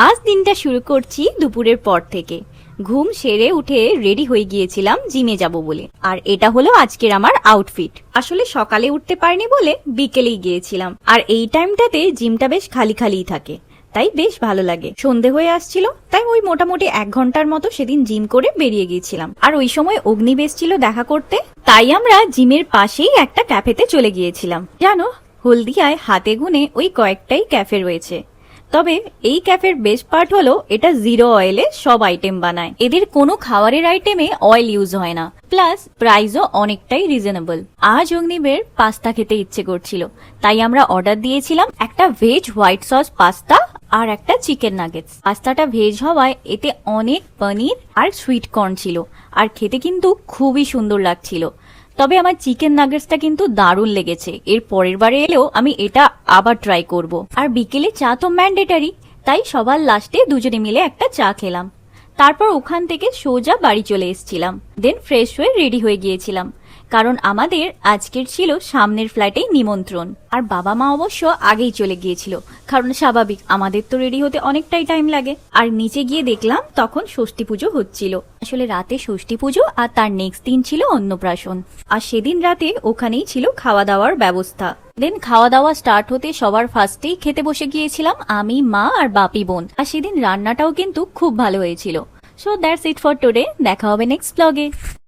আজ দিনটা শুরু করছি দুপুরের পর থেকে। ঘুম সেরে উঠে রেডি হয়ে গিয়েছিলাম জিমে যাব বলে। আর এটা হলো আজকের আমার আউটফিট। আসলে সকালে উঠতে পারিনি বলে বিকেলেই গিয়েছিলাম। আর এই টাইমটাতে জিমটা বেশ খালি খালিই থাকে, তাই বেশ ভালো লাগে। সন্ধে হয়ে আসছিল, তাই ওই মোটামুটি 1 ঘন্টার মতো সেদিন জিম করে বেরিয়ে গিয়েছিলাম। আর ওই সময় অগ্নিব এসছিল দেখা করতে, তাই আমরা জিমের পাশেই একটা ক্যাফেতে চলে গিয়েছিলাম। জানো, হলদিয়ায় হাতে গুনে ওই কয়েকটাই ক্যাফে রয়েছে। তবে এই ক্যাফের বেস্ট পার্ট হলো এটা 0 অয়েলে সব আইটেম বানায়। এদের কোনো খাবারের আইটেমে অয়েল ইউজ হয় না, প্লাস প্রাইসও অনেকটাই রিজনেবল। আজ অগ্নিবের পাস্তা খেতে ইচ্ছে করছিল, তাই আমরা অর্ডার দিয়েছিলাম একটা ভেজ হোয়াইট সস পাস্তা আর একটা চিকেন নাগেটস। পাস্তাটা ভেজ হওয়ায় এতে অনেক পনির আর সুইট কর্ন ছিল, আর খেতে কিন্তু খুবই সুন্দর লাগছিল। তবে আমার চিকেন নাগেটসটা কিন্তু দারুণ লেগেছে। এর পরের বারে এলেও আমি এটা আবার ট্রাই করব। আর বিকেলে চা তো ম্যান্ডেটারি, তাই সবার লাস্টে দুজনে মিলে একটা চা খেলাম। তারপর ওখান থেকে সোজা বাড়ি চলে এসেছিলাম। দেন ফ্রেশ হয়ে রেডি হয়ে গিয়েছিলাম, কারণ আমাদের আজকের ছিল সামনের ফ্লাইটেই নিমন্ত্রণ। আর বাবা মা অবশ্য আগেই চলে গিয়েছিল, কারণ স্বাভাবিক আমাদের তো রেডি হতে অনেকটাই টাইম লাগে। আর নিচে গিয়ে দেখলাম তখন ষষ্ঠী পুজো হচ্ছিল। আসলে রাতে ষষ্ঠী পুজো আর তার নেক্সট দিন ছিল অন্নপ্রাশন। আর সেদিন রাতে ওখানেই ছিল খাওয়া দাওয়ার ব্যবস্থা। দেন খাওয়া দাওয়া স্টার্ট হতে সবার ফার্স্টেই খেতে বসে গিয়েছিলাম আমি, মা আর বাপি বোন। আর সেদিন রান্নাটাও কিন্তু খুব ভালো হয়েছিল। So that's it for today. দেখা হবে নেক্সট ব্লগে।